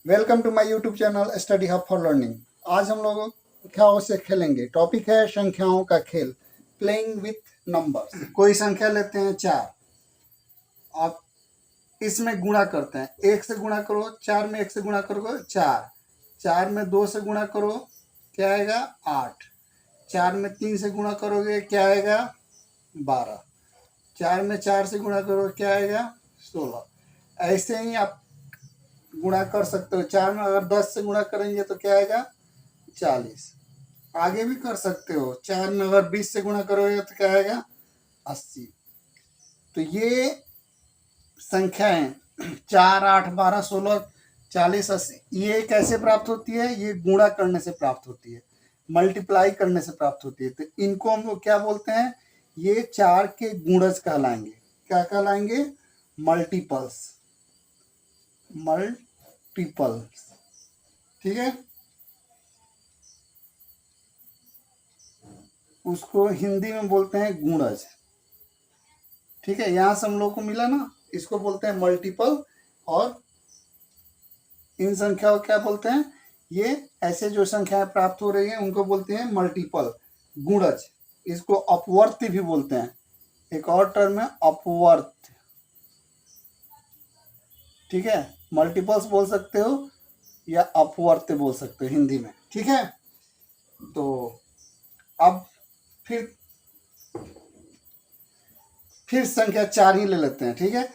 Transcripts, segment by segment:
Welcome to my YouTube channel study hub for learning. आज हम लोग संख्याओं से खेलेंगे। टॉपिक है संख्याओं का खेल, प्लेइंग विथ नंबर्स। कोई संख्या लेते हैं 4, आप इसमें गुणा करते हैं। 1 से गुणा करो, 4 में 1 से गुणा करो 4, 4 में 2 से गुणा करो क्या आएगा 8, 4 में 3 से गुणा करोगे क्या आएगा 12, 4 में 4 से गुणा करो क्या आएगा 16। ऐसे ही आप गुणा कर सकते हो। 4 में अगर 10 से गुणा करेंगे तो क्या आएगा 40। आगे भी कर सकते हो। 4 में अगर 20 से गुणा करोगे तो क्या आएगा 80। तो ये संख्याएं 4, 8, 12, 16, 40, 80 ये कैसे प्राप्त होती है? ये गुणा करने से प्राप्त होती है, मल्टीप्लाई करने से प्राप्त होती है। तो इनको हम लोग क्या बोलते हैं? ये 4 के गुणज कहलाएंगे। क्या कहलाएंगे? मल्टीपल्स। मल्टीपल्स, ठीक है। उसको हिंदी में बोलते हैं गुणज, ठीक है। यहां से हम लोग को मिला ना, इसको बोलते हैं मल्टीपल। और इन संख्याओं क्या बोलते हैं? ये ऐसे जो संख्याएं प्राप्त हो रही हैं उनको बोलते हैं मल्टीपल, गुणज। इसको अपवर्त भी बोलते हैं। एक और टर्म है अपवर्त, ठीक है। मल्टीपल्स बोल सकते हो या अपवर्त बोल सकते हो हिंदी में, ठीक है। तो अब फिर संख्या 4 ही ले लेते हैं, ठीक है।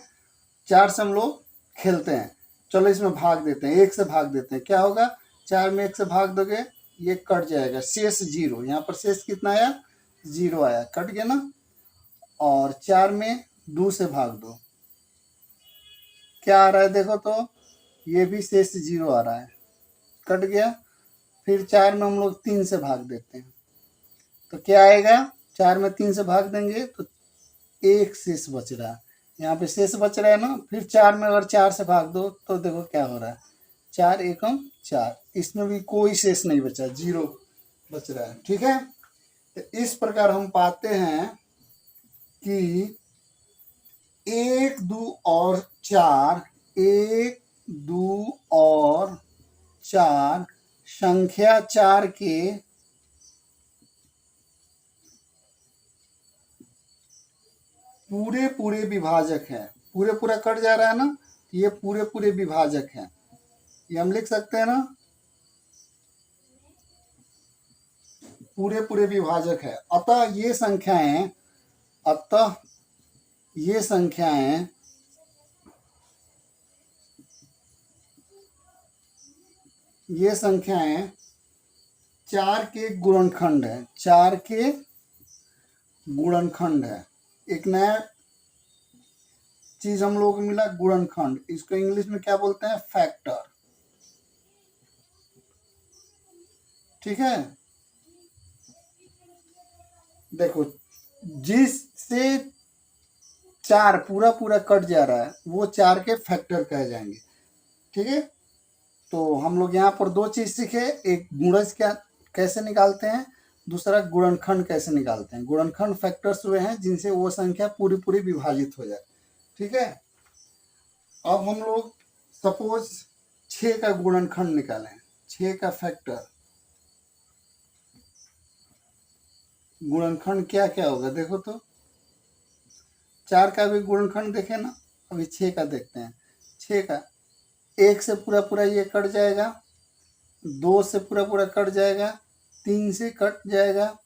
4 से हम लोग खेलते हैं। चलो इसमें भाग देते हैं, 1 से भाग देते हैं। क्या होगा? 4 में 1 से भाग दोगे ये कट जाएगा, शेष 0। यहाँ पर शेष कितना आया? 0 आया, कट गया ना। और 4 में 2 से भाग दो, क्या आ रहा है देखो तो, ये भी शेष 0 आ रहा है, कट गया। फिर 4 में हम लोग 3 से भाग देते हैं तो क्या आएगा? 4 में 3 से भाग देंगे तो 1 शेष बच रहा है, यहाँ पे शेष बच रहा है ना। फिर 4 में अगर 4 से भाग दो तो देखो क्या हो रहा है, 4 एकम 4, इसमें भी कोई शेष नहीं बचा, 0 बच रहा है, ठीक है। तो इस प्रकार हम पाते हैं कि 1, 2 और 4, 1, 2 और 4 संख्या 4 के पूरे पूरे विभाजक है। पूरे पूरा कट जा रहा है ना, ये पूरे पूरे विभाजक है, ये हम लिख सकते हैं ना, पूरे पूरे विभाजक है। अतः ये संख्याएं ये संख्याएं 4 के गुणनखंड है, 4 के गुणनखंड है। एक नया चीज हम लोगों को मिला, गुणनखंड। इसको इंग्लिश में क्या बोलते हैं? फैक्टर, ठीक है। देखो जिससे 4 पूरा पूरा कट जा रहा है वो 4 के फैक्टर कहे जाएंगे, ठीक है। तो हम लोग यहाँ पर 2 चीज सीखे, एक गुणज क्या कैसे निकालते हैं, दूसरा गुणनखंड कैसे निकालते हैं। गुणनखंड फैक्टर्स हुए हैं जिनसे वो संख्या पूरी पूरी विभाजित हो जाए, ठीक है। अब हम लोग सपोज 6 का गुणनखंड निकालें, 6 का फैक्टर। गुणनखंड क्या क्या होगा देखो तो, 4 का भी गुणनखंड देखें ना, अभी 6 का देखते हैं। 6 का 1 से पूरा पूरा ये कट जाएगा, 2 से पूरा पूरा कट जाएगा, 3 से कट जाएगा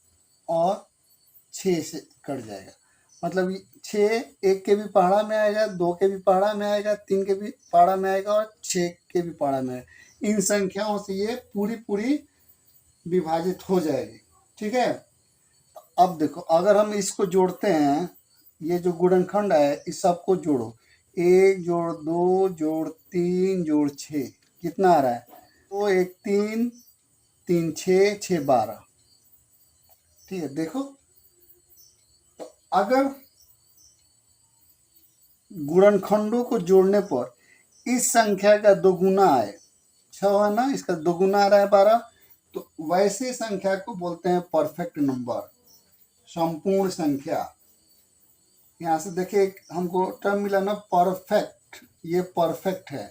और 6 से कट जाएगा। मतलब 6 1 के भी पहाड़ा में आएगा, 2 के भी पहाड़ा में आएगा, 3 के भी पहाड़ा में आएगा और 6 के भी पहाड़ा में आएगा। इन संख्याओं से ये पूरी पूरी विभाजित हो जाएगी, ठीक है। अब देखो अगर हम इसको जोड़ते हैं, ये जो गुणनखंड है इस सबको जोड़ो, 1 जोड़ 2 जोड़ 3 जोड़ 6, कितना आ रहा है? 2 1 3 3 6 6 12, ठीक है। देखो तो अगर गुणनखंडों को जोड़ने पर इस संख्या का दोगुना आए, 6 है ना, इसका दोगुना आ रहा है 12, तो वैसे संख्या को बोलते हैं परफेक्ट नंबर, संपूर्ण संख्या। यहाँ से देखिए हमको टर्म मिला ना परफेक्ट, ये परफेक्ट है।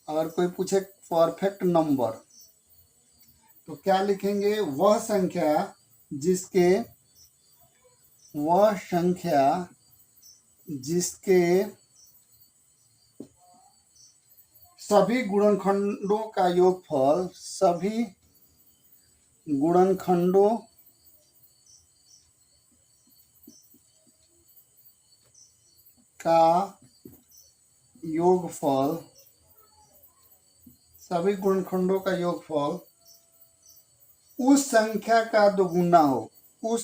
अगर कोई पूछे परफेक्ट नंबर। तो क्या लिखेंगे, वह संख्या जिसके सभी गुणनखंडों का योगफल उस संख्या का दोगुना हो। उस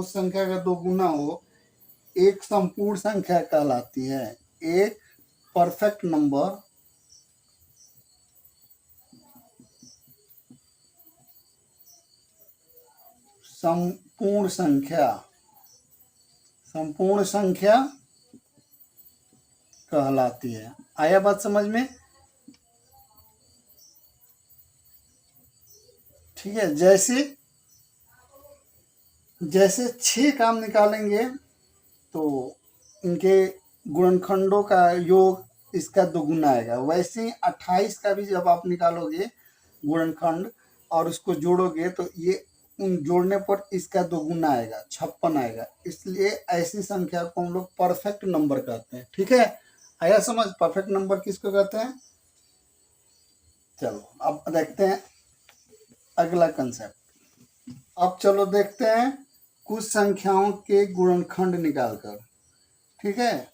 संख्या का दोगुना हो एक संपूर्ण संख्या कहलाती है। एक परफेक्ट नंबर संपूर्ण संख्या कहलाती है। आया बात समझ में? ठीक है। जैसे 6 काम निकालेंगे तो इनके गुणनखंडों का योग इसका दोगुना आएगा। वैसे ही 28 का भी जब आप निकालोगे गुणनखंड और उसको जोड़ोगे तो ये जोड़ने पर इसका दोगुना आएगा, 56 आएगा। इसलिए ऐसी संख्या को हम लोग परफेक्ट नंबर कहते हैं। ठीक है, आया समझ? परफेक्ट नंबर किसको कहते हैं? चलो अब देखते हैं अगला कंसेप्ट। अब चलो देखते हैं कुछ संख्याओं के गुणनखंड निकालकर। ठीक है,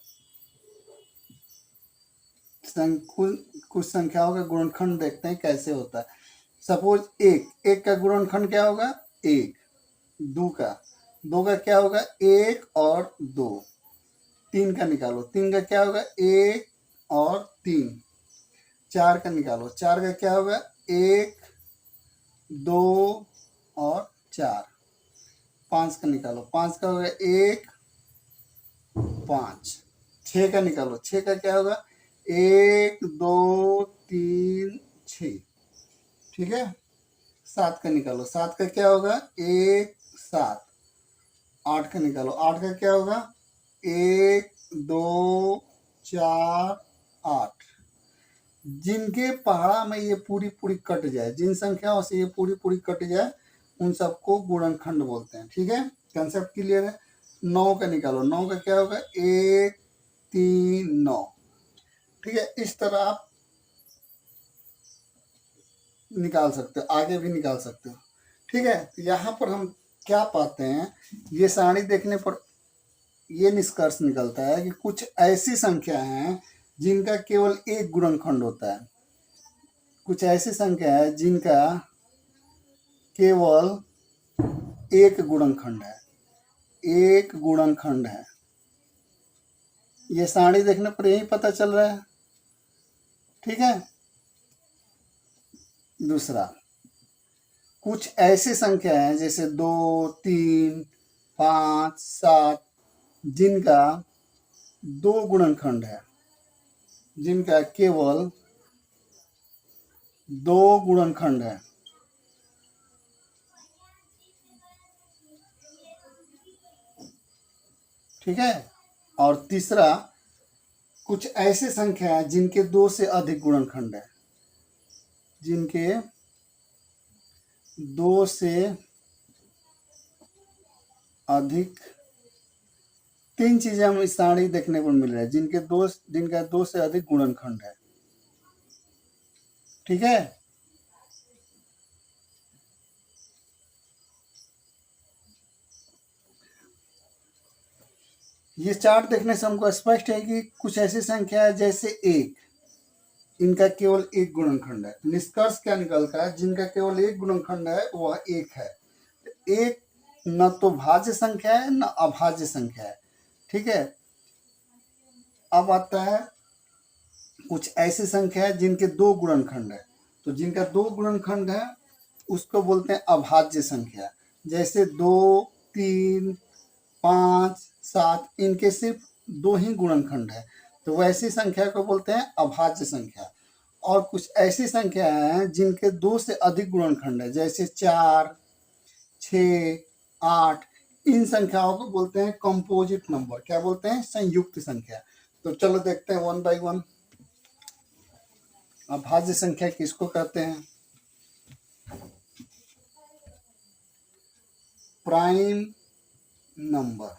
कुछ संख्याओं का गुणनखंड देखते हैं कैसे होता है। सपोज एक का गुणनखंड क्या होगा? 1। दो का क्या होगा? 1 और 2। 3 का निकालो, 3 का क्या होगा? 1 और 3। 4 का निकालो, 4 का क्या होगा? 1, 2 और 4। 5 का निकालो, 5 का होगा 1, 5। 6 का निकालो, 6 का क्या होगा? 1, 2, 3, 6। ठीक है। 7 का निकालो, 7 का क्या होगा? 1, 7। 8 का निकालो, 8 का क्या होगा? 1, 2, 4, 8। जिनके पहाड़ा में ये पूरी कट जाए, जिन संख्याओं से ये पूरी कट जाए, उन सबको गुणनखंड बोलते हैं। ठीक है, कंसेप्ट क्लियर है? 9 का निकालो, 9 का क्या होगा? 1, 3, 9। ठीक है, इस तरह आप निकाल सकते हो, आगे भी निकाल सकते हो। ठीक है, तो यहाँ पर हम क्या पाते हैं, ये सारणी देखने पर ये निष्कर्ष निकलता है कि कुछ ऐसी संख्या हैं जिनका केवल एक गुणनखंड होता है। कुछ ऐसी संख्या है जिनका केवल एक गुणनखंड है। ये सारणी देखने पर यही पता चल रहा है। ठीक है। दूसरा, कुछ ऐसी संख्या है जैसे 2, 3, 5, 7 जिनका 2 गुणनखंड है, जिनका केवल 2 गुणनखंड है। ठीक है। और तीसरा, कुछ ऐसी संख्या है जिनके 2 से अधिक गुणनखंड है, जिनके 2 से अधिक। 3 चीजें हम इस सारणी देखने को मिल रहा है जिनका 2 से अधिक गुणनखंड है। ठीक है। ये चार्ट देखने से हमको स्पष्ट है कि कुछ ऐसी संख्या है जैसे 1, इनका केवल एक गुणनखंड है। निष्कर्ष क्या निकलता है? जिनका केवल एक गुणनखंड है वह 1 है। एक न तो भाज्य संख्या है न अभाज्य संख्या है। ठीक है। अब आता है कुछ ऐसी संख्या है जिनके 2 गुणनखंड है। तो जिनका 2 गुणनखंड है उसको बोलते हैं अभाज्य संख्या। जैसे 2, 3, 5, 7 इनके सिर्फ 2 ही गुणनखंड है, तो वैसी संख्या को बोलते हैं अभाज्य संख्या। और कुछ ऐसी संख्या हैं जिनके 2 से अधिक गुणनखंड है, जैसे 4, 6, 8 इन संख्याओं को बोलते हैं कंपोजिट नंबर। क्या बोलते हैं? संयुक्त संख्या। तो चलो देखते हैं वन बाय वन। अभाज्य संख्या किसको कहते हैं? Prime number.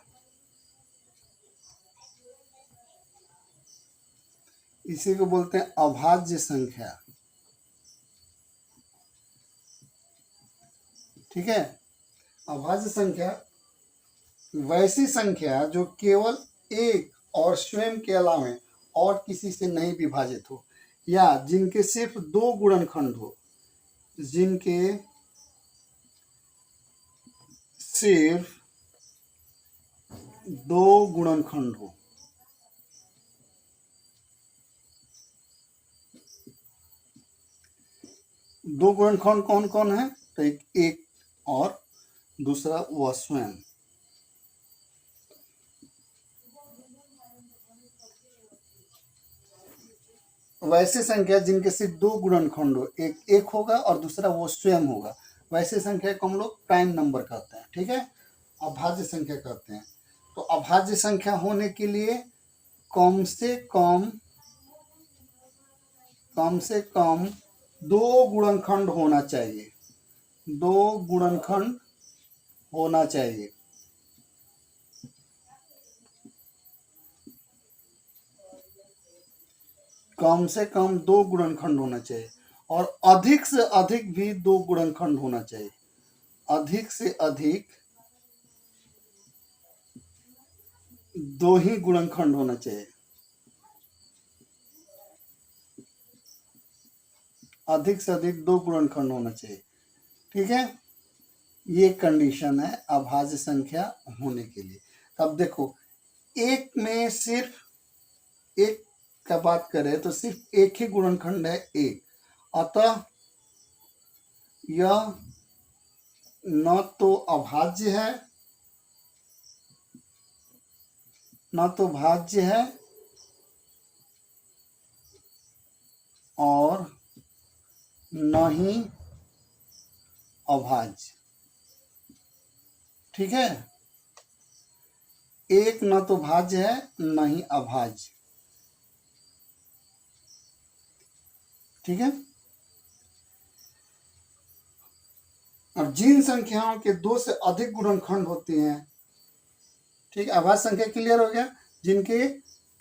इसी को बोलते हैं अभाज्य संख्या। ठीक है। अभाज्य संख्या वैसी संख्या जो केवल एक और स्वयं के अलावा और किसी से नहीं विभाजित हो, या जिनके सिर्फ दो गुणनखंड हो, जिनके सिर्फ दो गुणनखंड हो। दो गुणनखंड कौन कौन है? तो एक और दूसरा वह स्वयं। वैसे संख्या जिनके सिर्फ दो गुणनखंड हो, एक होगा और दूसरा वो स्वयं होगा, वैसे संख्या को हम लोग प्राइम नंबर कहते हैं। ठीक है। अभाज्य संख्या कहते हैं। तो अभाज्य संख्या होने के लिए कम से कम दो गुणनखंड होना चाहिए। दो गुणनखंड होना चाहिए। कम से कम दो गुणनखंड होना चाहिए और अधिक से अधिक भी दो गुणनखंड होना चाहिए। अधिक से अधिक दो ही गुणनखंड होना चाहिए। अधिक से अधिक दो गुणनखंड होना चाहिए। ठीक है। ये कंडीशन है अभाज्य संख्या होने के लिए। अब देखो, एक में सिर्फ एक का बात करें तो सिर्फ एक ही गुणनखंड है, एक। अतः यह न तो अभाज्य है, न तो भाज्य है और न ही अभाज्य। ठीक है। एक न तो भाज्य है न ही अभाज्य। ठीक है। और जिन संख्याओं के दो से अधिक गुणनखंड होते हैं, ठीक है, अभाज्य संख्या क्लियर हो गया। जिनके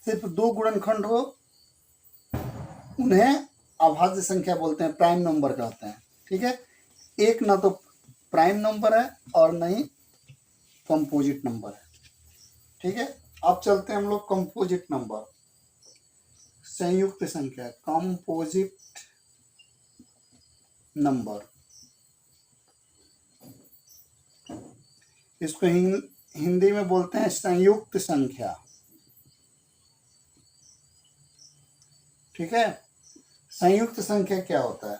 सिर्फ दो गुणनखंड हो उन्हें अभाज्य संख्या बोलते हैं, प्राइम नंबर कहते हैं। ठीक है। एक ना तो प्राइम नंबर है और न ही कंपोजिट नंबर है। ठीक है। अब चलते हैं हम लोग कंपोजिट नंबर, संयुक्त संख्या, कंपोजिट नंबर। इसको हिंदी में बोलते हैं संयुक्त संख्या। ठीक है। संयुक्त संख्या क्या होता है?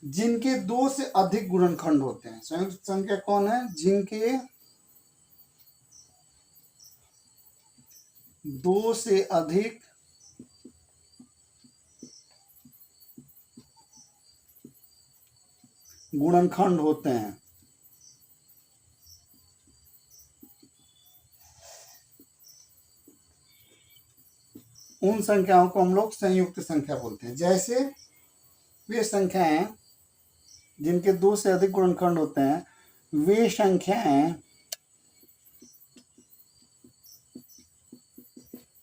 जिनके दो से अधिक गुणनखंड होते हैं। संयुक्त संख्या कौन है? जिनके दो से अधिक गुणनखंड होते हैं। उन संख्याओं को हम लोग संयुक्त संख्या बोलते हैं। जैसे वे संख्याएं जिनके दो से अधिक गुणनखंड होते हैं, वे संख्याएं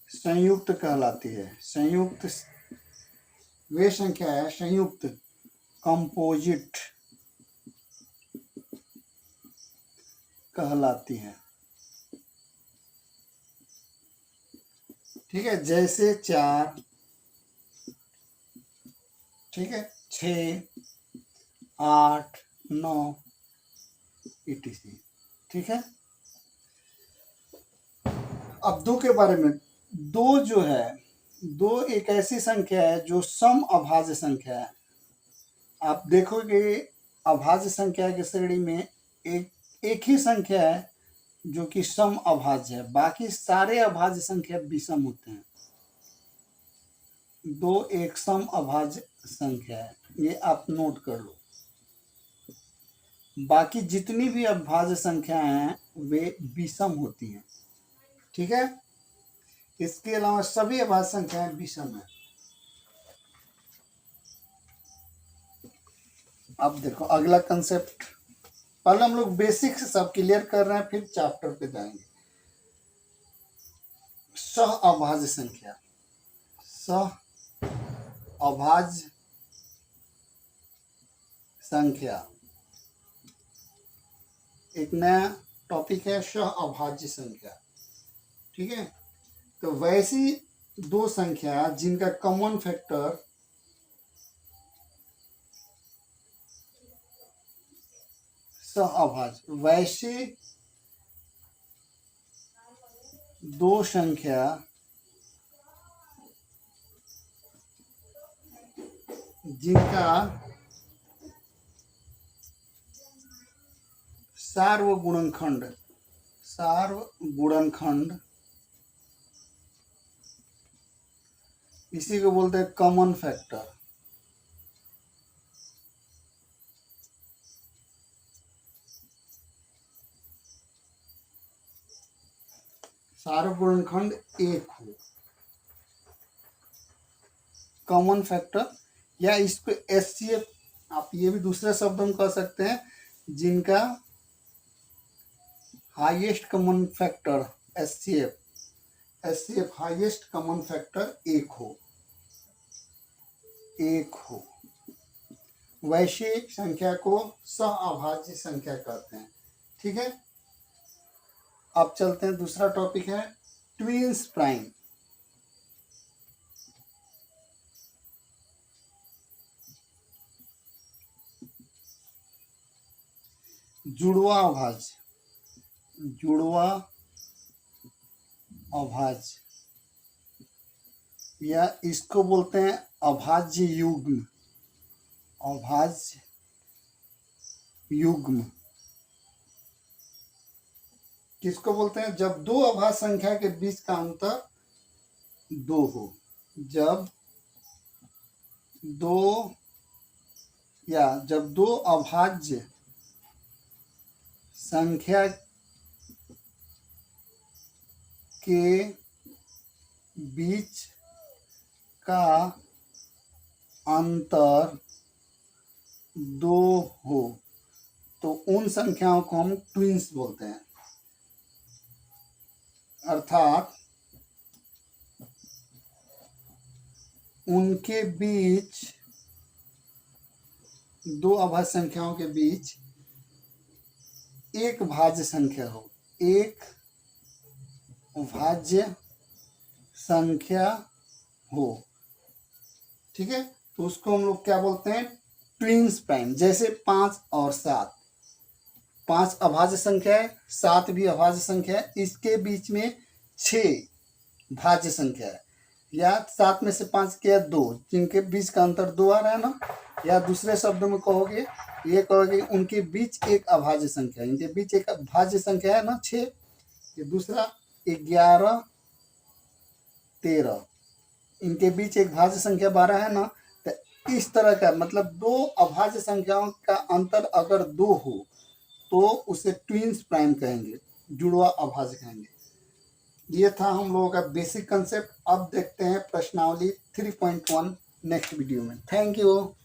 संयुक्त कहलाती है। संयुक्त, वे संख्याएं संयुक्त, कंपोजिट कहलाती है। ठीक है। जैसे 4, ठीक है, 6, 8, 9 etc। ठीक है। अब दो के बारे में, दो जो है, दो एक ऐसी संख्या है जो सम अभाज्य संख्या है। आप देखोगे अभाज्य संख्या की श्रेणी में एक ही संख्या है जो कि सम अभाज्य है, बाकी सारे अभाज्य संख्या विषम होते हैं। दो एक सम अभाज्य संख्या है, ये आप नोट कर लो। बाकी जितनी भी अभाज्य संख्याएं हैं वे विषम होती हैं। ठीक है, इसके अलावा सभी अभाज्य संख्याएं विषम है। अब देखो अगला कंसेप्ट, पहले हम लोग बेसिक से सब क्लियर कर रहे हैं, फिर चैप्टर पे जाएंगे। सह अभाज्य संख्या, सह अभाज्य संख्या एक नया टॉपिक है, सह अभाज्य संख्या। ठीक है, तो वैसी दो संख्या जिनका कॉमन फैक्टर सह अभाज्य, वैसे दो संख्या जिनका सार्वगुणनखंड, सार्वगुणनखंड इसी को बोलते हैं कॉमन फैक्टर। सार्वगुणनखंड एक हो, कॉमन फैक्टर, या इसको एचसीएफ आप ये भी दूसरे शब्द में कह सकते हैं, जिनका highest common factor HCF, HCF highest common factor एक हो, एक हो, वैसे संख्या को सह अभाज्य संख्या कहते हैं। ठीक है, अब चलते हैं, दूसरा टॉपिक है ट्विंस प्राइम। जुड़वा अभाज्य, जुड़वा अभाज्य, या इसको बोलते हैं अभाज्य युग्म, अभाज्य युग्म। किसको बोलते हैं? जब दो अभाज्य संख्या के बीच का अंतर दो हो, जब दो अभाज्य संख्या के बीच का अंतर दो हो तो उन संख्याओं को हम ट्विंस बोलते हैं। अर्थात उनके बीच, दो अभाज्य संख्याओं के बीच एक भाज्य संख्या हो, एक भाज्य संख्या हो। ठीक है, तो उसको हम लोग क्या बोलते हैं? Twins prime. जैसे 5 और 7, 5 अभाज्य संख्या है, 7 भी अभाज्य संख्या है, इसके बीच में 6 भाज्य संख्या है, या 7 में से 5 क्या 2, जिनके बीच का अंतर 2 आ रहा है ना, या दूसरे शब्दों में कहोगे, ये कहोगे उनके बीच एक अभाज्य संख्या, इनके बीच एक भाज्य संख्या है ना 6, ये दूसरा 11 13, इनके बीच एक भाज्य संख्या 12 है ना। तो इस तरह का मतलब दो अभाज्य संख्याओं का अंतर अगर 2 हो तो उसे ट्विंस प्राइम कहेंगे, जुड़वा अभाज्य कहेंगे। ये था हम लोगों का बेसिक कंसेप्ट। अब देखते हैं प्रश्नावली 3.1 नेक्स्ट वीडियो में। Thank you.